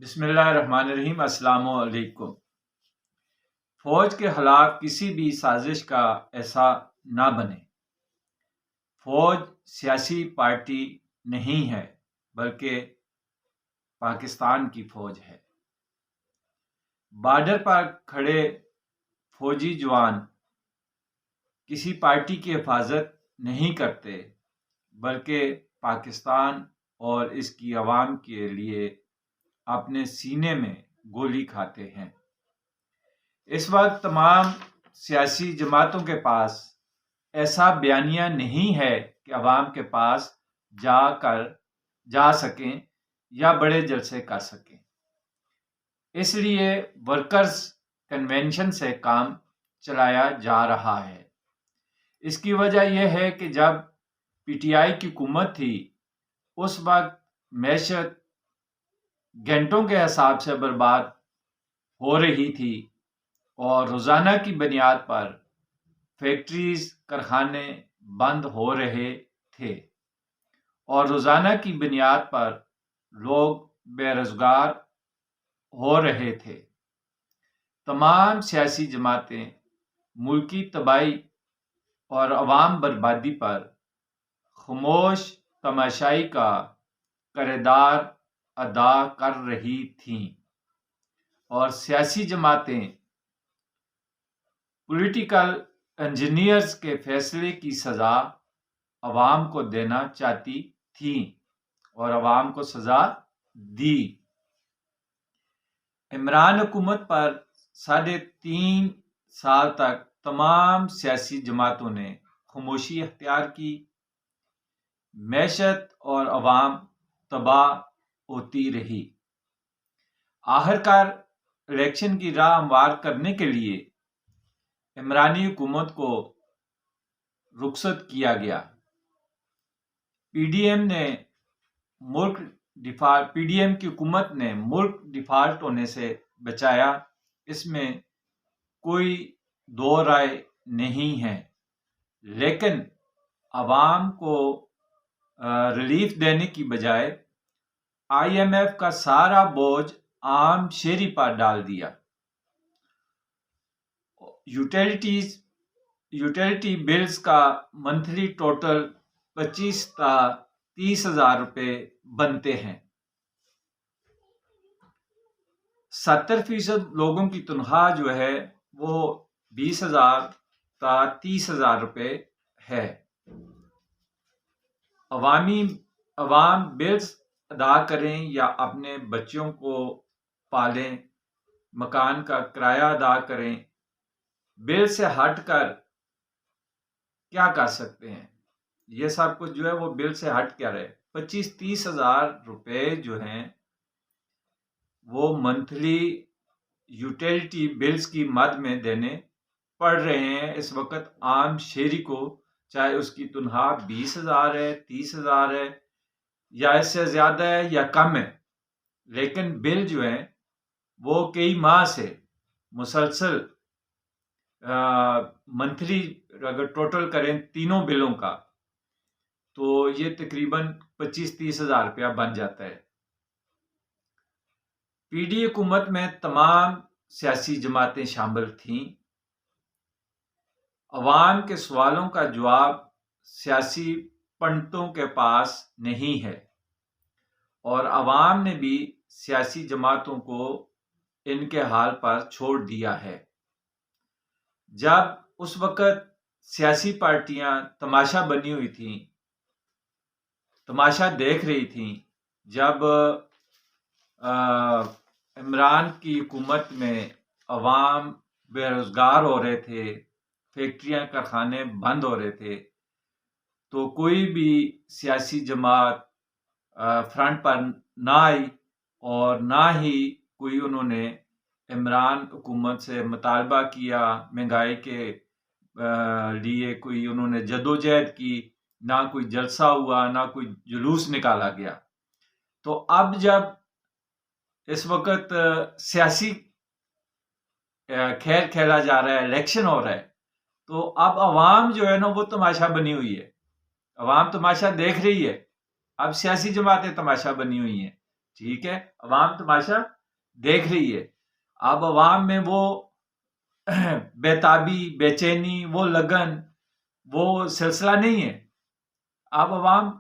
بسم اللہ الرحمن الرحیم۔ السلام علیکم۔ فوج کے خلاف کسی بھی سازش کا ایسا نہ بنے۔ فوج سیاسی پارٹی نہیں ہے بلکہ پاکستان کی فوج ہے۔ بارڈر پر کھڑے فوجی جوان کسی پارٹی کی حفاظت نہیں کرتے بلکہ پاکستان اور اس کی عوام کے لیے اپنے سینے میں گولی کھاتے ہیں۔ اس وقت تمام سیاسی جماعتوں کے پاس ایسا بیانیہ نہیں ہے کہ عوام کے پاس جا سکیں یا بڑے جلسے کر سکیں۔ اس لیے ورکرز کنونشن سے کام چلایا جا رہا ہے۔ اس کی وجہ یہ ہے کہ جب پی ٹی آئی کی حکومت تھی اس وقت معیشت گھنٹوں کے حساب سے برباد ہو رہی تھی اور روزانہ کی بنیاد پر فیکٹریز کارخانے بند ہو رہے تھے اور روزانہ کی بنیاد پر لوگ بے روزگار ہو رہے تھے۔ تمام سیاسی جماعتیں ملکی تباہی اور عوام بربادی پر خاموش تماشائی کا کردار ادا کر رہی تھیں اور سیاسی جماعتیں پولیٹیکل انجینئرز کے فیصلے کی سزا عوام کو دینا چاہتی تھیں اور عوام کو سزا دی۔ عمران حکومت پر 3.5 سال تک تمام سیاسی جماعتوں نے خاموشی اختیار کی۔ معیشت اور عوام تباہ ہوتی رہی۔ آخرکار الیکشن کی راہ ہموار کرنے کے لیے عمرانی حکومت کو رخصت کیا گیا۔ پی ڈی ایم کی حکومت نے ملک ڈیفالٹ ہونے سے بچایا، اس میں کوئی دو رائے نہیں ہے، لیکن عوام کو ریلیف دینے کی بجائے آئی ایم ایف کا سارا بوجھ عام شہری پر ڈال دیا۔ یوٹیلیٹی بلز کا منتھلی ٹوٹل 25 تا 30 ہزار روپے بنتے ہیں۔ 70% لوگوں کی تنخواہ جو ہے وہ 20,000 تا 30,000 روپے ہے۔ عوام بلز ادا کریں یا اپنے بچوں کو پالیں، مکان کا کرایہ ادا کریں، بل سے ہٹ کر کیا کر سکتے ہیں؟ یہ سب کچھ جو ہے وہ بل سے ہٹ کیا رہے۔ 25-30 ہزار روپے جو ہیں وہ منتھلی یوٹیلیٹی بلز کی مد میں دینے پڑ رہے ہیں اس وقت عام شہری کو، چاہے اس کی تنخواہ 20,000 ہے، 30,000 ہے یا اس سے زیادہ ہے یا کم ہے، لیکن بل جو ہیں وہ کئی ماہ سے مسلسل منتھلی اگر ٹوٹل کریں تینوں بلوں کا تو یہ تقریباً 25-30 ہزار روپیہ بن جاتا ہے۔ پی ڈی حکومت میں تمام سیاسی جماعتیں شامل تھیں۔ عوام کے سوالوں کا جواب سیاسی پنڈتوں کے پاس نہیں ہے اور عوام نے بھی سیاسی جماعتوں کو ان کے حال پر چھوڑ دیا ہے۔ جب اس وقت سیاسی پارٹیاں تماشا بنی ہوئی تھیں، تماشا دیکھ رہی تھیں، جب عمران کی حکومت میں عوام بے روزگار ہو رہے تھے، فیکٹریاں کارخانے بند ہو رہے تھے، تو کوئی بھی سیاسی جماعت فرنٹ پر نہ آئی اور نہ ہی کوئی انہوں نے عمران حکومت سے مطالبہ کیا، مہنگائی کے لیے کوئی انہوں نے جدوجہد کی، نہ کوئی جلسہ ہوا، نہ کوئی جلوس نکالا گیا۔ تو اب جب اس وقت سیاسی کھیل کھیلا جا رہا ہے، الیکشن ہو رہا ہے، تو اب عوام جو ہے نا وہ تماشا بنی ہوئی ہے، عوام تماشا دیکھ رہی ہے، اب سیاسی جماعتیں تماشا بنی ہوئی ہیں۔ ٹھیک ہے، عوام تماشا دیکھ رہی ہے. اب عوام میں وہ بےتابی، بے چینی، وہ لگن، وہ سلسلہ نہیں ہے. اب عوام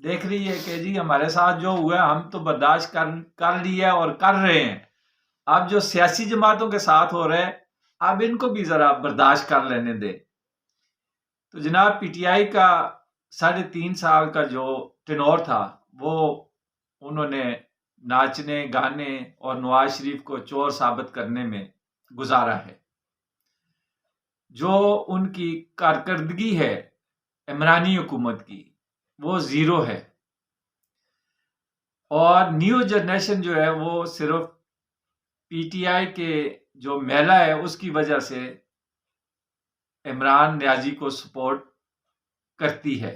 دیکھ رہی ہے کہ جی ہمارے ساتھ جو ہوا ہے ہم تو برداشت کر لیا اور کر رہے ہیں. اب جو سیاسی جماعتوں کے ساتھ ہو رہا ہے اب ان کو بھی ذرا برداشت کر لینے دے. تو جناب پی ٹی آئی کا 3.5 سال کا جو ٹینور تھا وہ انہوں نے ناچنے، گانے اور نواز شریف کو چور ثابت کرنے میں گزارا ہے. جو ان کی کارکردگی ہے عمرانی حکومت کی وہ زیرو ہے. اور نیو جنریشن جو ہے وہ صرف پی ٹی آئی کے جو میلہ ہے اس کی وجہ سے عمران نیازی کو سپورٹ کرتی ہے.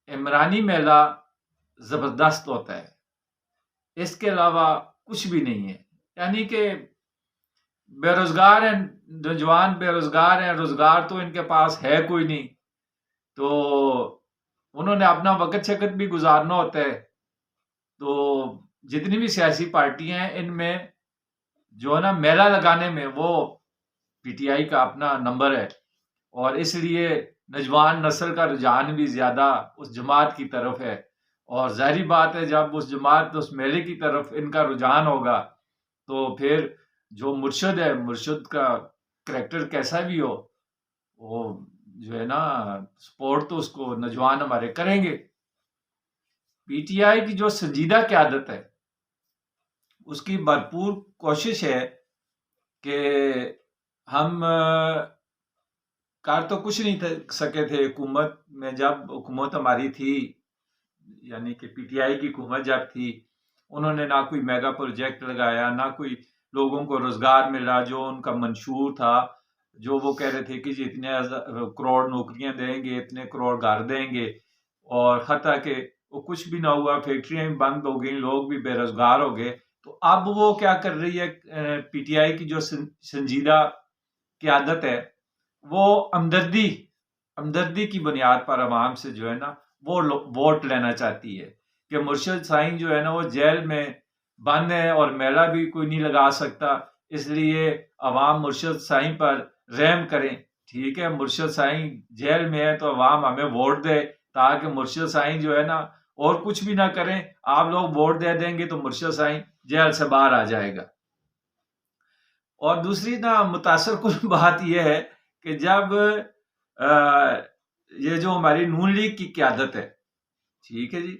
عمرانی میلہ زبردست ہوتا ہے، اس کے علاوہ کچھ بھی نہیں ہے. یعنی کہ بے روزگار ہیں، نوجوان بے روزگار ہیں، روزگار تو ان کے پاس ہے کوئی نہیں، تو انہوں نے اپنا وقت شقت بھی گزارنا ہوتا ہے. تو جتنی بھی سیاسی پارٹیاں ہیں ان میں جو ہے نا میلہ لگانے میں وہ پی ٹی آئی کا اپنا نمبر ہے. اور اس لیے نوجوان نسل کا رجحان بھی زیادہ اس جماعت کی طرف ہے. اور ظاہری بات ہے جب اس جماعت اس میلے کی طرف ان کا رجحان ہوگا تو پھر جو مرشد ہے، مرشد کا کریکٹر کیسا بھی ہو، وہ جو ہے نا سپورٹ تو اس کو نوجوان ہمارے کریں گے. پی ٹی آئی کی جو سنجیدہ قیادت ہے اس کی بھرپور کوشش ہے کہ ہم کر تو کچھ نہیں سکے تھے حکومت میں. جب حکومت ہماری تھی یعنی کہ پی ٹی آئی کی حکومت جب تھی انہوں نے نہ کوئی میگا پروجیکٹ لگایا، نہ کوئی لوگوں کو روزگار ملا جو ان کا منشور تھا. جو وہ کہہ رہے تھے کہ جی اتنے کروڑ نوکریاں دیں گے، اتنے کروڑ گھر دیں گے، اور حتیٰ کہ وہ کچھ بھی نہ ہوا، فیکٹریاں بھی بند ہو گئیں، لوگ بھی بے روزگار ہو گئے. تو اب وہ کیا کر رہی ہے پی ٹی آئی کی جو سنجیدہ قیادت ہے وہ ہمدردی کی بنیاد پر عوام سے جو ہے نا وہ ووٹ لینا چاہتی ہے کہ مرشد سائیں جو ہے نا وہ جیل میں بند ہے اور میلہ بھی کوئی نہیں لگا سکتا، اس لیے عوام مرشد سائیں پر رحم کریں. ٹھیک ہے، مرشد سائیں جیل میں ہے تو عوام ہمیں ووٹ دے تاکہ مرشد سائیں جو ہے نا اور کچھ بھی نہ کریں، آپ لوگ ووٹ دے دیں گے تو مرشد سائیں جیل سے باہر آ جائے گا. اور دوسری نا متاثر کن بات یہ ہے کہ جب یہ جو ہماری نون لیگ کی قیادت ہے، ٹھیک ہے جی،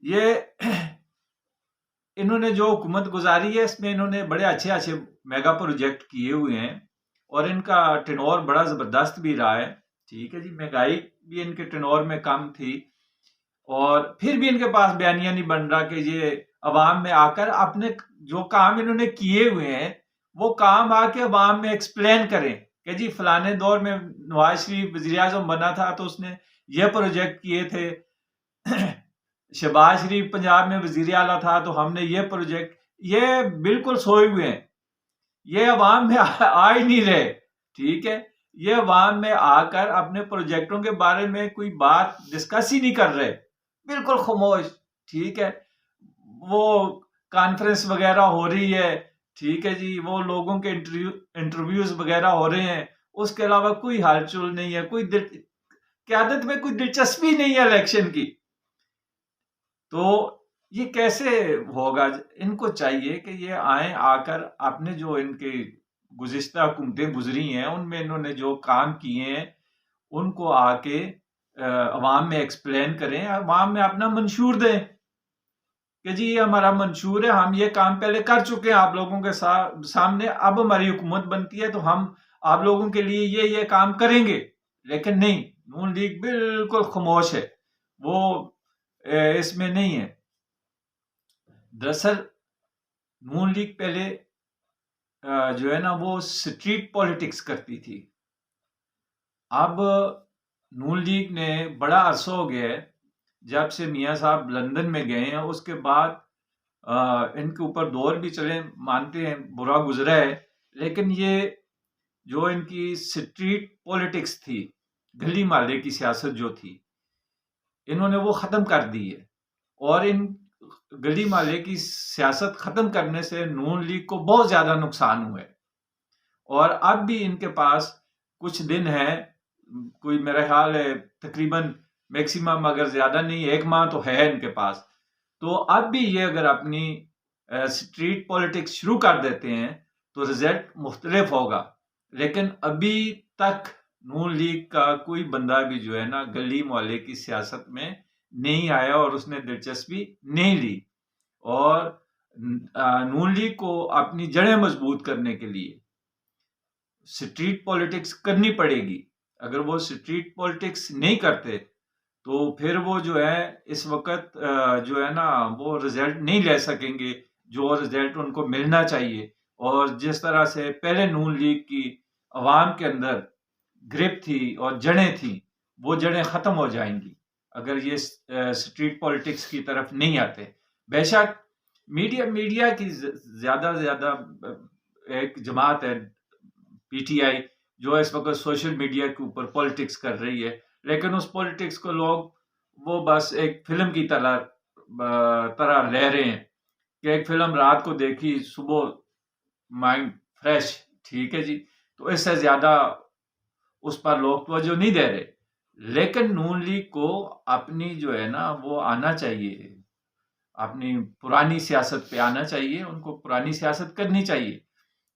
یہ انہوں نے جو حکومت گزاری ہے اس میں انہوں نے بڑے اچھے میگا پروجیکٹ کیے ہوئے ہیں اور ان کا ٹینور بڑا زبردست بھی رہا ہے. ٹھیک ہے جی، مہنگائی بھی ان کے ٹینور میں کم تھی اور پھر بھی ان کے پاس بیانیہ نہیں بن رہا کہ یہ عوام میں آ کر اپنے جو کام انہوں نے کیے ہوئے ہیں وہ کام آ کے عوام میں ایکسپلین کریں کہ جی فلانے دور میں نواز شریف وزیر اعظم بنا تھا تو اس نے یہ پروجیکٹ کیے تھے، شہباز شریف پنجاب میں وزیر اعلیٰ تھا تو ہم نے یہ پروجیکٹ. یہ بالکل سوئے ہوئے ہیں، یہ عوام میں آ ہی نہیں رہے. ٹھیک ہے، یہ عوام میں آ کر اپنے پروجیکٹوں کے بارے میں کوئی بات ڈسکس ہی نہیں کر رہے، بالکل خاموش. ٹھیک ہے، وہ کانفرنس وغیرہ ہو رہی ہے، ٹھیک ہے جی، وہ لوگوں کے انٹرویوز وغیرہ ہو رہے ہیں، اس کے علاوہ کوئی ہال چول نہیں ہے، کوئی قیادت میں کوئی دلچسپی نہیں ہے الیکشن کی. تو یہ کیسے ہوگا؟ ان کو چاہیے کہ یہ آئیں، آ کر اپنے جو ان کے گزشتہ حکومتیں گزری ہیں ان میں انہوں نے جو کام کیے ہیں ان کو آ کے عوام میں ایکسپلین کریں، عوام میں اپنا منشور دیں کہ جی یہ ہمارا منشور ہے، ہم یہ کام پہلے کر چکے ہیں آپ لوگوں کے سامنے، اب ہماری حکومت بنتی ہے تو ہم آپ لوگوں کے لیے یہ کام کریں گے. لیکن نہیں، نون لیگ بالکل خاموش ہے، وہ اس میں نہیں ہے. دراصل نون لیگ پہلے جو ہے نا وہ سٹریٹ پالیٹکس کرتی تھی. اب نون لیگ نے بڑا عرصہ ہو گیا ہے جب سے میاں صاحب لندن میں گئے ہیں، اس کے بعد ان کے اوپر دور بھی چلے، مانتے ہیں برا گزرا ہے، لیکن یہ جو ان کی سٹریٹ پالیٹکس تھی، گلی محلے کی سیاست جو تھی، انہوں نے وہ ختم کر دی ہے اور ان گلی محلے کی سیاست ختم کرنے سے نون لیگ کو بہت زیادہ نقصان ہوئے، اور اب بھی ان کے پاس کچھ دن ہیں، کوئی میرا خیال ہے تقریباً میکسیمم اگر زیادہ نہیں 1 ماہ تو ہے ان کے پاس. تو اب بھی یہ اگر اپنی اسٹریٹ پولیٹکس شروع کر دیتے ہیں تو رزلٹ مختلف ہوگا. لیکن ابھی تک نون لیگ کا کوئی بندہ بھی جو ہے نا گلی محلے کی سیاست میں نہیں آیا اور اس نے دلچسپی نہیں لی. اور نون لیگ کو اپنی جڑیں مضبوط کرنے کے لیے اسٹریٹ پولیٹکس کرنی پڑے گی. اگر وہ اسٹریٹ پولیٹکس نہیں کرتے تو پھر وہ جو ہے اس وقت جو ہے نا وہ رزلٹ نہیں لے سکیں گے جو رزلٹ ان کو ملنا چاہیے. اور جس طرح سے پہلے نون لیگ کی عوام کے اندر گرپ تھی اور جڑیں تھیں، وہ جڑیں ختم ہو جائیں گی اگر یہ اسٹریٹ پولیٹکس کی طرف نہیں آتے. بے شک میڈیا کی زیادہ ایک جماعت ہے پی ٹی آئی جو اس وقت سوشل میڈیا کے اوپر پولیٹکس کر رہی ہے، لیکن اس پولیٹکس کو لوگ وہ بس ایک فلم کی طرح لے رہے ہیں کہ ایک فلم رات کو دیکھی صبح مائنڈ فریش، ٹھیک ہے جی. تو اس سے زیادہ اس پر لوگ توجہ نہیں دے رہے. لیکن نون لیگ کو اپنی جو ہے نا وہ آنا چاہیے، اپنی پرانی سیاست پہ آنا چاہیے. ان کو پرانی سیاست کرنی چاہیے،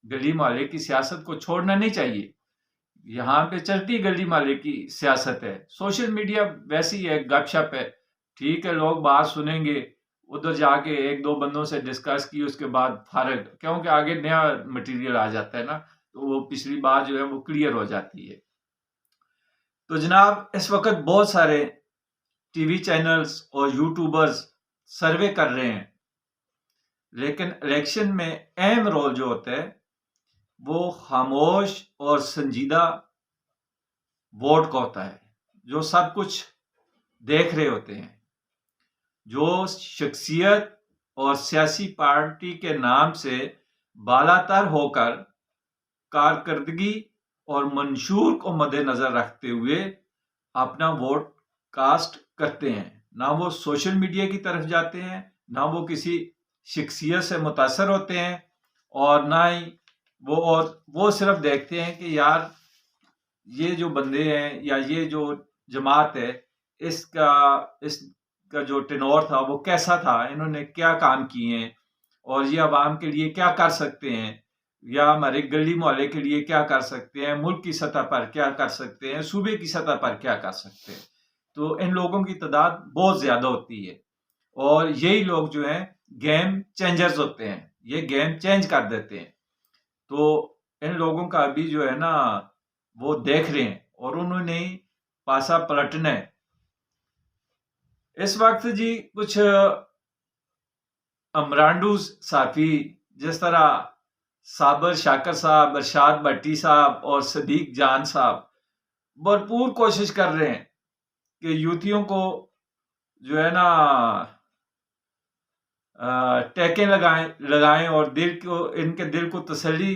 گلی محلے کی سیاست کو چھوڑنا نہیں چاہیے. یہاں پہ چلتی گلی محلے کی سیاست ہے، سوشل میڈیا ویسی ہے، گپ شپ ہے، ٹھیک ہے. لوگ بات سنیں گے، ادھر جا کے 1-2 بندوں سے ڈسکس کی، اس کے بعد فارغ، کیونکہ آگے نیا مٹیریل آ جاتا ہے نا، تو وہ پچھلی بات جو ہے وہ کلیئر ہو جاتی ہے. تو جناب اس وقت بہت سارے ٹی وی چینلز اور یوٹیوبرز سروے کر رہے ہیں، لیکن الیکشن میں اہم رول جو ہوتا ہے وہ خاموش اور سنجیدہ ووٹ کا ہوتا ہے، جو سب کچھ دیکھ رہے ہوتے ہیں، جو شخصیت اور سیاسی پارٹی کے نام سے بالاتر ہو کر کارکردگی اور منشور کو مد نظر رکھتے ہوئے اپنا ووٹ کاسٹ کرتے ہیں. نہ وہ سوشل میڈیا کی طرف جاتے ہیں، نہ وہ کسی شخصیت سے متاثر ہوتے ہیں، اور نہ ہی وہ صرف دیکھتے ہیں کہ یار یہ جو بندے ہیں یا یہ جو جماعت ہے اس کا جو ٹینور تھا وہ کیسا تھا، انہوں نے کیا کام کیے ہیں، اور یہ عوام کے لیے کیا کر سکتے ہیں، یا ہمارے گلی محلے کے لیے کیا کر سکتے ہیں، ملک کی سطح پر کیا کر سکتے ہیں، صوبے کی سطح پر کیا کر سکتے ہیں. تو ان لوگوں کی تعداد بہت زیادہ ہوتی ہے، اور یہی لوگ جو ہیں گیم چینجرز ہوتے ہیں، یہ گیم چینج کر دیتے ہیں. تو ان لوگوں کا ابھی جو ہے نا وہ دیکھ رہے ہیں اور انہوں نے پاسا پلٹنا ہے. اس وقت جی کچھ امرانڈوز صحافی جس طرح صابر شاکر صاحب، ارشاد بھٹی صاحب اور صدیق جان صاحب بھرپور کوشش کر رہے ہیں کہ یوتھیوں کو جو ہے نا ٹیکیں لگائیں اور ان کے دل کو تسلی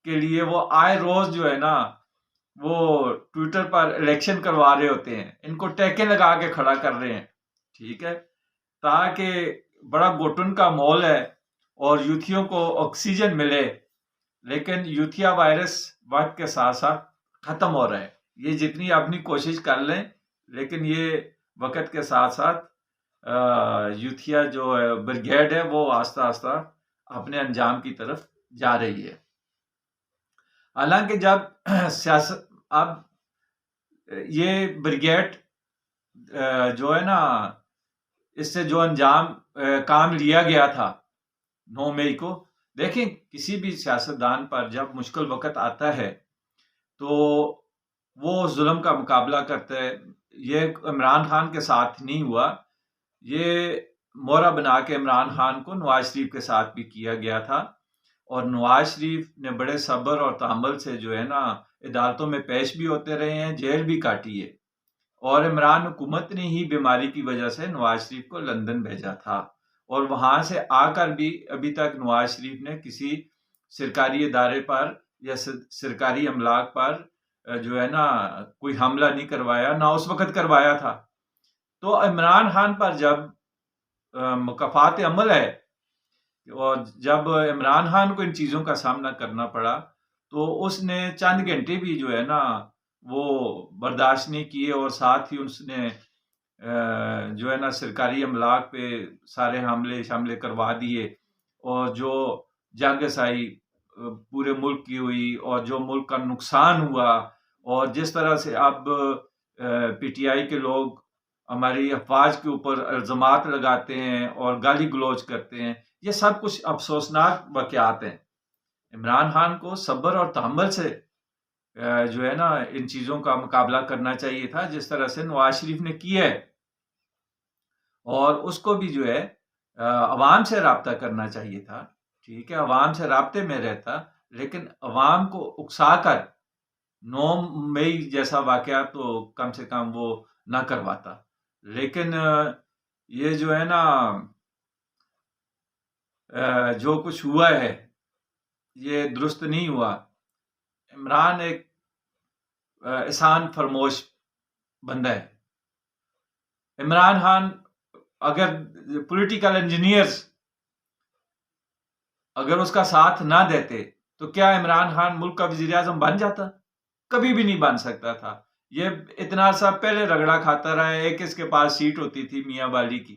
کے لیے وہ آئے روز جو ہے نا وہ ٹویٹر پر الیکشن کروا رہے ہوتے ہیں، ان کو ٹیکیں لگا کے کھڑا کر رہے ہیں، ٹھیک ہے، تاکہ بڑا گھٹن کا ماحول ہے اور یوتھیوں کو آکسیجن ملے. لیکن یوتھیا وائرس وقت کے ساتھ ساتھ ختم ہو رہا ہے. یہ جتنی اپنی کوشش کر لیں لیکن یہ وقت کے ساتھ ساتھ یوتھیا جو بریگیڈ ہے وہ آہستہ آہستہ اپنے انجام کی طرف جا رہی ہے. حالانکہ جب سیاست اب یہ بریگیڈ جو ہے نا اس سے جو انجام کام لیا گیا تھا 9 مئی کو، دیکھیں کسی بھی سیاستدان پر جب مشکل وقت آتا ہے تو وہ ظلم کا مقابلہ کرتا ہے. یہ عمران خان کے ساتھ نہیں ہوا، یہ مورا بنا کے عمران خان کو نواز شریف کے ساتھ بھی کیا گیا تھا، اور نواز شریف نے بڑے صبر اور تحمل سے جو ہے نا عدالتوں میں پیش بھی ہوتے رہے ہیں، جیل بھی کاٹی ہے. اور عمران حکومت نے ہی بیماری کی وجہ سے نواز شریف کو لندن بھیجا تھا، اور وہاں سے آ کر بھی ابھی تک نواز شریف نے کسی سرکاری ادارے پر یا سرکاری املاک پر جو ہے نا کوئی حملہ نہیں کروایا، نہ اس وقت کروایا تھا. تو عمران خان پر جب مکافات عمل ہے، اور جب عمران خان کو ان چیزوں کا سامنا کرنا پڑا تو اس نے چند گھنٹے بھی جو ہے نا وہ برداشت نہیں کیے، اور ساتھ ہی اس نے جو ہے نا سرکاری املاک پہ سارے حملے کروا دیے، اور جو جنگ آئی پورے ملک کی ہوئی، اور جو ملک کا نقصان ہوا، اور جس طرح سے اب پی ٹی آئی کے لوگ ہماری افواج کے اوپر الزامات لگاتے ہیں اور گالی گلوچ کرتے ہیں، یہ سب کچھ افسوسناک واقعات ہیں۔ عمران خان کو صبر اور تحمل سے جو ہے نا ان چیزوں کا مقابلہ کرنا چاہیے تھا، جس طرح سے نواز شریف نے کیا ہے، اور اس کو بھی جو ہے عوام سے رابطہ کرنا چاہیے تھا۔ ٹھیک ہے، عوام سے رابطے میں رہتا، لیکن عوام کو اکسا کر 9 مئی جیسا واقعہ تو کم سے کم وہ نہ کرواتا۔ لیکن یہ جو ہے نا جو کچھ ہوا ہے یہ درست نہیں ہوا۔ عمران ایک احسان فرموش بندہ ہے۔ عمران خان اگر پولیٹیکل انجینئرز اگر اس کا ساتھ نہ دیتے تو کیا عمران خان ملک کا وزیر اعظم بن جاتا؟ کبھی بھی نہیں بن سکتا تھا۔ یہ اتنا سا پہلے رگڑا کھاتا رہا ہے، ایک اس کے پاس سیٹ ہوتی تھی میاں والی کی،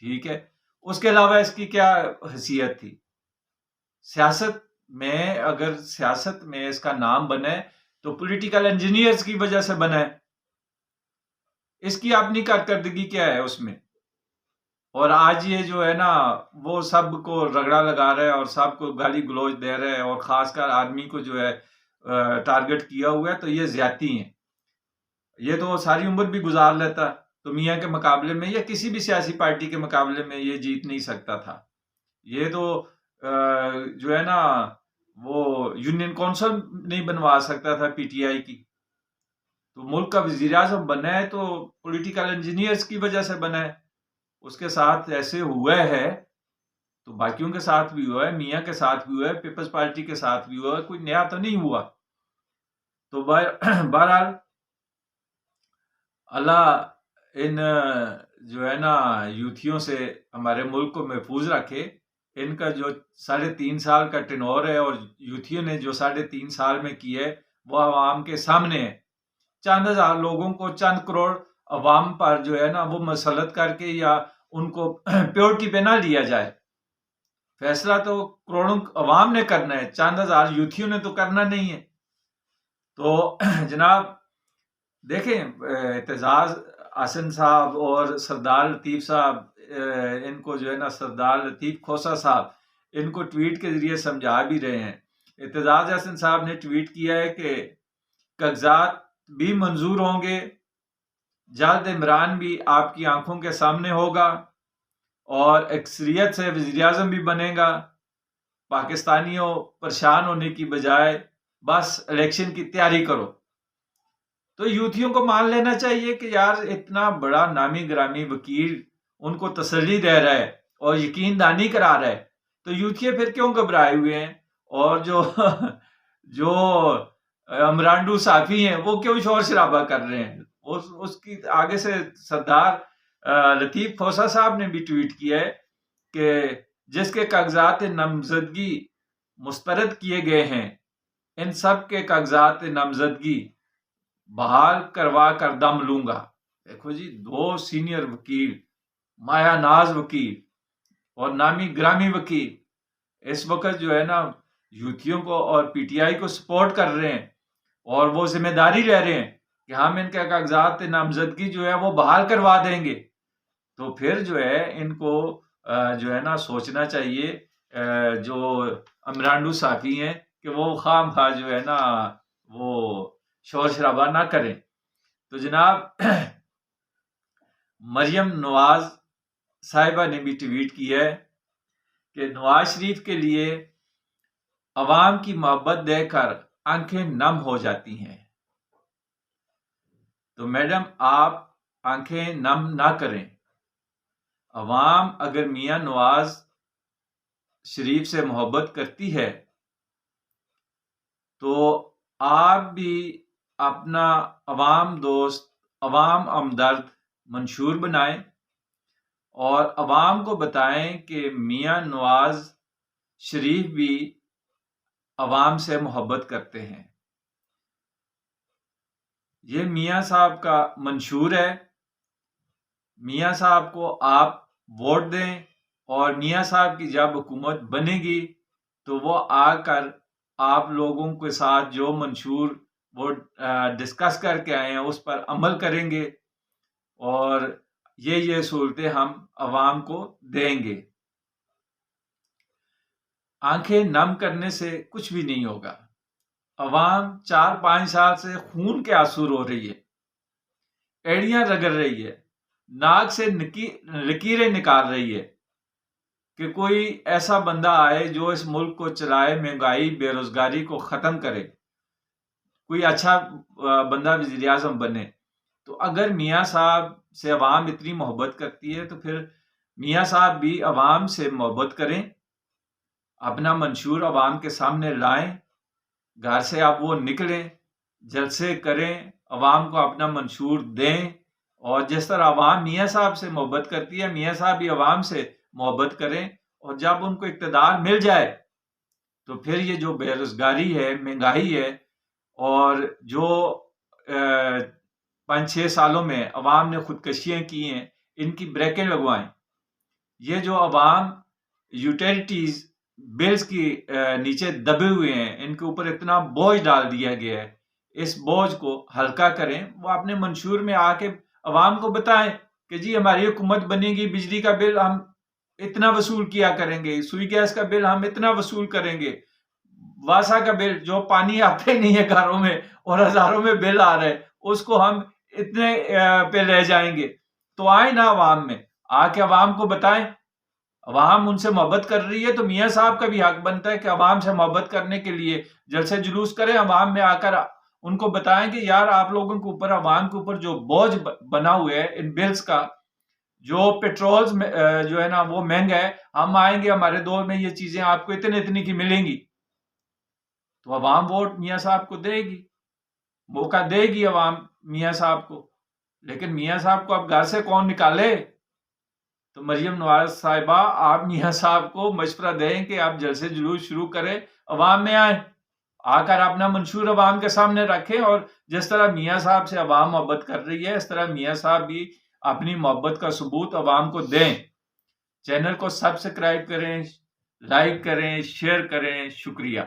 ٹھیک ہے، اس کے علاوہ اس کی کیا حیثیت تھی؟ سیاست میں اگر سیاست میں اس کا نام بنے تو پولیٹیکل انجینئرز کی وجہ سے بنا ہے۔ اس کی اپنی کارکردگی کیا ہے اس میں؟ اور آج یہ جو ہے نا وہ سب کو رگڑا لگا رہا ہے اور سب کو گالی گلوچ دے رہا ہے، اور خاص کر آدمی کو جو ہے ٹارگٹ کیا ہوا ہے، تو یہ زیادتی ہیں۔ یہ تو ساری عمر بھی گزار لیتا تو میاں کے مقابلے میں یا کسی بھی سیاسی پارٹی کے مقابلے میں یہ جیت نہیں سکتا تھا۔ یہ تو جو ہے نا وہ یونین کونسل نہیں بنوا سکتا تھا پی ٹی آئی کی۔ تو ملک کا وزیر اعظم بنا ہے تو پولیٹیکل انجینئرز کی وجہ سے بنا ہے۔ اس کے ساتھ ایسے ہوا ہے تو باقیوں کے ساتھ بھی ہوا ہے، میاں کے ساتھ بھی ہوا ہے، پیپلز پارٹی کے ساتھ بھی ہوا ہے، کوئی نیا تو نہیں ہوا۔ تو بہرحال اللہ ان جو ہے نا یوتھیوں سے ہمارے ملک کو محفوظ رکھے۔ ان کا جو 3.5 سال کا ٹینور ہے اور یوتھیوں نے جو 3.5 سال میں کیا ہے وہ عوام کے سامنے ہے۔ چند ہزار لوگوں کو چند کروڑ عوام پر جو ہے نا وہ مسلط کر کے یا ان کو پیورٹی پہ نہ لیا جائے۔ فیصلہ تو کروڑوں عوام نے کرنا ہے، چند ہزار یوتھیوں نے تو کرنا نہیں ہے۔ تو جناب دیکھیں اعتزاز احسن صاحب اور سردار لطیف صاحب، ان کو جو ہے نا سردار لطیف کھوسہ صاحب ان کو ٹویٹ کے ذریعے سمجھا بھی رہے ہیں۔ اعتزاز احسن صاحب نے ٹویٹ کیا ہے کہ کاغذات بھی منظور ہوں گے، جلد عمران بھی آپ کی آنکھوں کے سامنے ہوگا اور اکثریت سے وزیر اعظم بھی بنے گا۔ پاکستانیوں پریشان ہونے کی بجائے بس الیکشن کی تیاری کرو۔ تو یوتھیوں کو مان لینا چاہیے کہ یار اتنا بڑا نامی گرامی وکیل ان کو تسلی دے رہا ہے اور یقین دہانی کرا رہا ہے، تو یوتھیے پھر کیوں گھبرائے ہوئے ہیں؟ اور جو امرانڈو صافی ہیں وہ کیوں شور شرابہ کر رہے ہیں؟ اس کی آگے سے سردار لطیف کھوسہ صاحب نے بھی ٹویٹ کیا ہے کہ جس کے کاغذات نامزدگی مسترد کیے گئے ہیں ان سب کے کاغذات نامزدگی بحال کروا کر دم لوں گا۔ دیکھو جی، 2 سینئر وکیل، مایا ناز وکیل اور نامی گرامی وکیل اس وقت جو ہے نا یوتھیوں کو اور پی ٹی آئی کو سپورٹ کر رہے ہیں اور وہ ذمہ داری لے رہے ہیں کہ ہم ان کے کاغذات نامزدگی جو ہے وہ بحال کروا دیں گے۔ تو پھر جو ہے ان کو جو ہے نا سوچنا چاہیے جو امرانڈو صافی ہیں کہ وہ خام خواہ جو ہے نا وہ شور شرابہ نہ کریں۔ تو جناب مریم نواز صاحبہ نے بھی ٹویٹ کیا ہے کہ نواز شریف کے لیے عوام کی محبت دیکھ کر آنکھیں نم ہو جاتی ہیں۔ تو میڈم آپ آنکھیں نم نہ کریں۔ عوام اگر میاں نواز شریف سے محبت کرتی ہے تو آپ بھی اپنا عوام دوست، عوام ہمدرد منشور بنائیں اور عوام کو بتائیں کہ میاں نواز شریف بھی عوام سے محبت کرتے ہیں۔ یہ میاں صاحب کا منشور ہے۔ میاں صاحب کو آپ ووٹ دیں اور میاں صاحب کی جب حکومت بنے گی تو وہ آ کر آپ لوگوں کے ساتھ جو منشور وہ ڈسکس کر کے آئے ہیں اس پر عمل کریں گے اور یہ سہولتیں ہم عوام کو دیں گے۔ آنکھیں نم کرنے سے کچھ بھی نہیں ہوگا۔ عوام 4-5 سال سے خون کے آنسو رو رہی ہے، ایڑیاں رگڑ رہی ہے، ناک سے لکیریں نکال رہی ہے کہ کوئی ایسا بندہ آئے جو اس ملک کو چلائے، مہنگائی بے روزگاری کو ختم کرے، کوئی اچھا بندہ وزیر اعظم بنے۔ تو اگر میاں صاحب سے عوام اتنی محبت کرتی ہے تو پھر میاں صاحب بھی عوام سے محبت کریں، اپنا منشور عوام کے سامنے لائیں، گھر سے اب وہ نکلیں، جلسے کریں، عوام کو اپنا منشور دیں، اور جس طرح عوام میاں صاحب سے محبت کرتی ہے میاں صاحب بھی عوام سے محبت کریں، اور جب ان کو اقتدار مل جائے تو پھر یہ جو بے روزگاری ہے، مہنگائی ہے، اور جو 5-6 سالوں میں عوام نے خودکشیاں کی ہیں ان کی بریکیں لگوائیں۔ یہ جو عوام یوٹیلیٹیز بلز کی نیچے دبے ہوئے ہیں، ان کے اوپر اتنا بوجھ ڈال دیا گیا ہے، اس بوجھ کو ہلکا کریں۔ وہ اپنے منشور میں آ کے عوام کو بتائیں کہ جی ہماری حکومت بنے گی، بجلی کا بل ہم اتنا وصول کیا کریں گے، سوئی گیس کا بل ہم اتنا وصول کریں گے، واسا کا بل جو پانی آتے نہیں ہے گھروں میں اور ہزاروں میں بل آ رہے اس کو ہم اتنے پہ لے جائیں گے۔ تو آئیں نا عوام میں، آ کے عوام کو بتائیں۔ عوام ان سے محبت کر رہی ہے تو میاں صاحب کا بھی حق بنتا ہے کہ عوام سے محبت کرنے کے لیے جلسے جلوس کریں، عوام میں آ کر ان کو بتائیں کہ یار آپ لوگوں کے اوپر، عوام کے اوپر جو بوجھ بنا ہوا ہے ان بلز کا، جو پیٹرول جو ہے نا وہ مہنگا ہے، ہم آئیں گے، ہمارے دور میں یہ چیزیں آپ کو اتنے کی ملیں گی، تو عوام ووٹ میاں صاحب کو دے گی، موقع دے گی عوام میاں صاحب کو۔ لیکن میاں صاحب کو اب گھر سے کون نکالے؟ تو مریم نواز صاحبہ آپ میاں صاحب کو مشورہ دیں کہ آپ جلسے جلوس شروع کریں، عوام میں آئیں، آ کر اپنا منشور عوام کے سامنے رکھیں، اور جس طرح میاں صاحب سے عوام محبت کر رہی ہے اس طرح میاں صاحب بھی اپنی محبت کا ثبوت عوام کو دیں۔ چینل کو سبسکرائب کریں، لائک کریں، شیئر کریں۔ شکریہ۔